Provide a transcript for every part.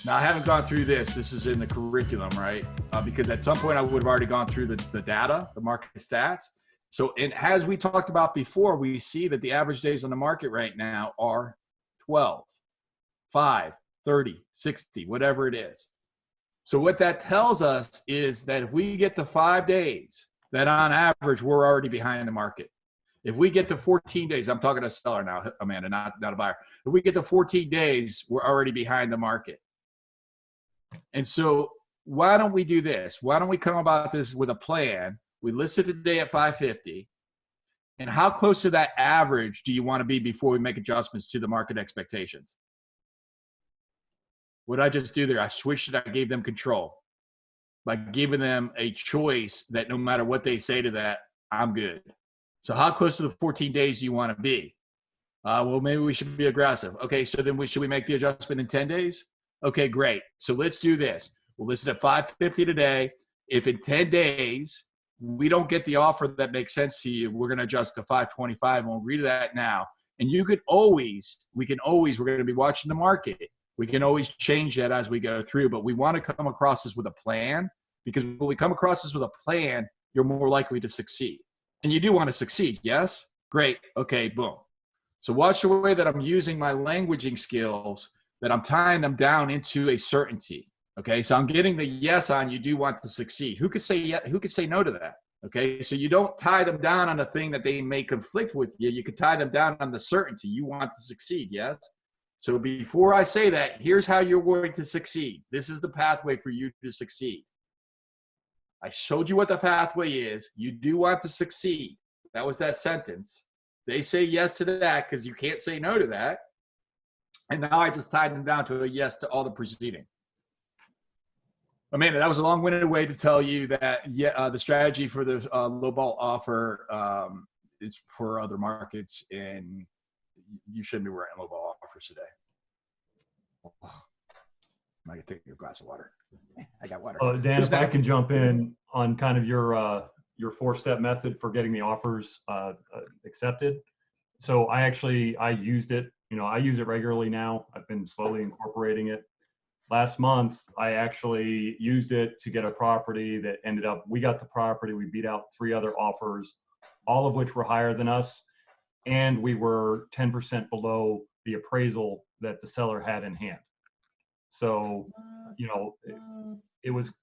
Now, I haven't gone through this. This is in the curriculum, right? Because at some point I would have already gone through the data, the market stats. So, and as we talked about before, we see that the average days on the market right now are 12, 5, 30, 60, whatever it is. So what that tells us is that if we get to 5 days, that on average, we're already behind the market. If we get to 14 days, I'm talking to a seller now, Amanda, not a buyer. If we get to 14 days, we're already behind the market. And so why don't we do this? Why don't we come about this with a plan? We list it today at 550. And how close to that average do you want to be before we make adjustments to the market expectations? What did I just do there? I switched it. I gave them control by giving them a choice that no matter what they say to that, I'm good. So how close to the 14 days do you want to be? Well, maybe we should be aggressive. Okay, so then should we make the adjustment in 10 days? Okay, great. So let's do this. We'll list it at 550 today. If in 10 days we don't get the offer that makes sense to you, we're going to adjust to 525, and we'll agree to that now. And we're going to be watching the market. We can always change that as we go through, but we want to come across this with a plan, because when we come across this with a plan, you're more likely to succeed. And you do want to succeed, yes? Great. Okay, boom. So watch the way that I'm using my languaging skills, that I'm tying them down into a certainty. Okay, so I'm getting the yes on you do want to succeed. Who could say yes? Who could say no to that? Okay, so you don't tie them down on a thing that they may conflict with you. You could tie them down on the certainty. You want to succeed, yes? So before I say that, here's how you're going to succeed. This is the pathway for you to succeed. I showed you what the pathway is. You do want to succeed. That was that sentence. They say yes to that because you can't say no to that. And now I just tied them down to a yes to all the preceding. Amanda, that was a long-winded way to tell you that the strategy for the lowball offer is for other markets, and you shouldn't be wearing lowball offers today. I'm going to take a glass of water. I got water. Dan, if I can jump in on kind of your 4-step method for getting the offers accepted. So I used it. I use it regularly now. I've been slowly incorporating it. Last month, I actually used it to get a property that we got the property, we beat out 3 other offers, all of which were higher than us, and we were 10% below the appraisal that the seller had in hand. So, it was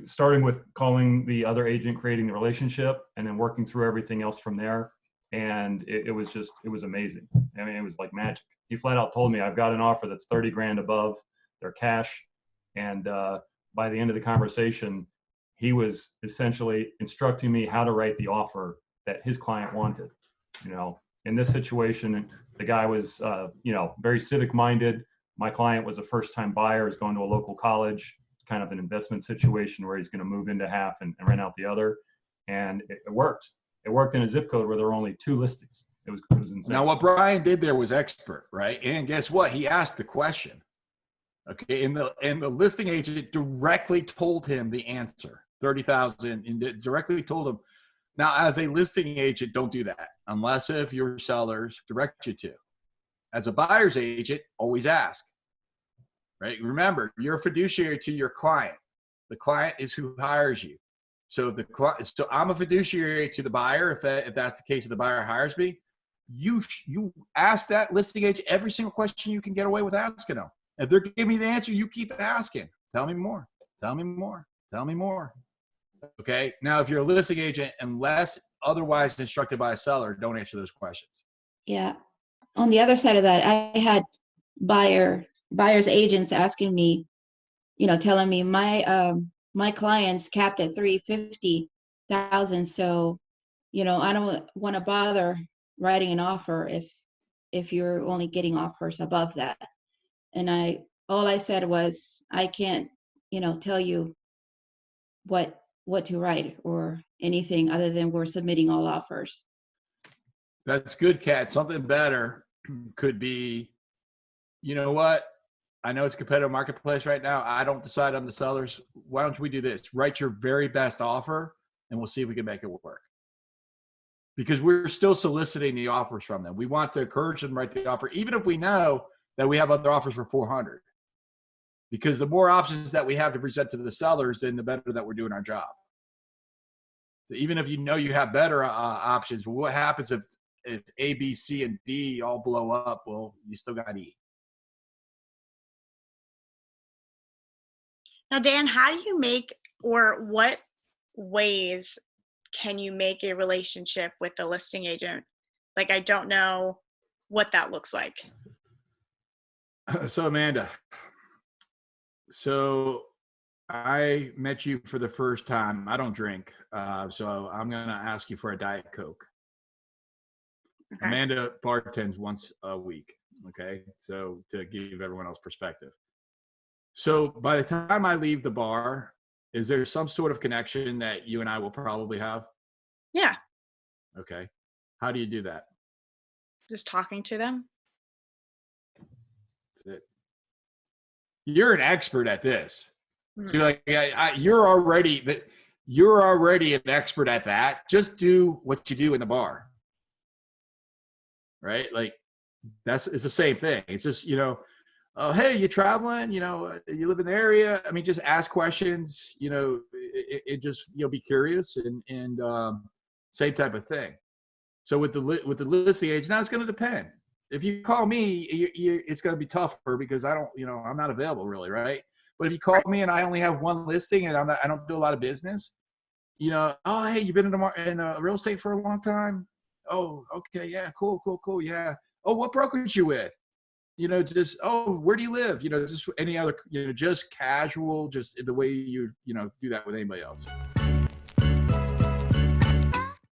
starting with calling the other agent, creating the relationship, and then working through everything else from there. And it was amazing. I mean, it was like magic. He flat out told me, I've got an offer that's 30 grand above their cash. And by the end of the conversation, he was essentially instructing me how to write the offer that his client wanted. In this situation, the guy was, very civic minded. My client was a first-time buyer, is going to a local college, kind of an investment situation where he's going to move into half and rent out the other. And it worked. It worked in a zip code where there were only 2 listings. It was insane. Now, what Brian did there was expert, right? And guess what? He asked the question. Okay, and the listing agent directly told him the answer, 30,000, and directly told him. Now, as a listing agent, don't do that unless if your sellers direct you to. As a buyer's agent, always ask. Right? Remember, you're a fiduciary to your client. The client is who hires you. So so I'm a fiduciary to the buyer. If that's the case, if the buyer hires me, you ask that listing agent every single question you can get away with asking them. If they're giving me the answer, you keep asking. Tell me more. Tell me more. Tell me more. Okay. Now, if you're a listing agent, unless otherwise instructed by a seller, don't answer those questions. Yeah. On the other side of that, I had buyer's agents asking me, telling me my client's capped at 350,000. So, I don't want to bother writing an offer if you're only getting offers above that. And all I said was, I can't, tell you what to write or anything other than we're submitting all offers. That's good, Kat. Something better could be, you know what? I know it's a competitive marketplace right now. I don't decide on the sellers. Why don't we do this? Write your very best offer, and we'll see if we can make it work. Because we're still soliciting the offers from them. We want to encourage them to write the offer, even if we know that we have other offers for 400. because the more options that we have to present to the sellers, then the better that we're doing our job. So even if you know you have better options, what happens if A, B, C, and D all blow up? Well, you still got E. Now, Dan, how do you make, or what ways can you make a relationship with the listing agent? Like, I don't know what that looks like. So Amanda, so I met you for the first time. I don't drink, so I'm going to ask you for a Diet Coke. Okay. Amanda bartends once a week, okay? So to give everyone else perspective. So by the time I leave the bar, is there some sort of connection that you and I will probably have? Yeah. Okay. How do you do that? Just talking to them. That's it. You're an expert at this. Mhm. So you're already an expert at that. Just do what you do in the bar. Right? Like it's the same thing. It's just, hey, you traveling, you live in the area. I mean, just ask questions, it just, be curious and same type of thing. So with the listing agent, now it's going to depend. If you call me, it's going to be tougher because I'm not available really, right? But if you call me and I only have one listing and I don't do a lot of business, oh, hey, you've been in real estate for a long time? Oh, okay, yeah, cool, yeah. Oh, what brokerage you with? Just, oh, where do you live? Just any other, just casual, just the way you do that with anybody else.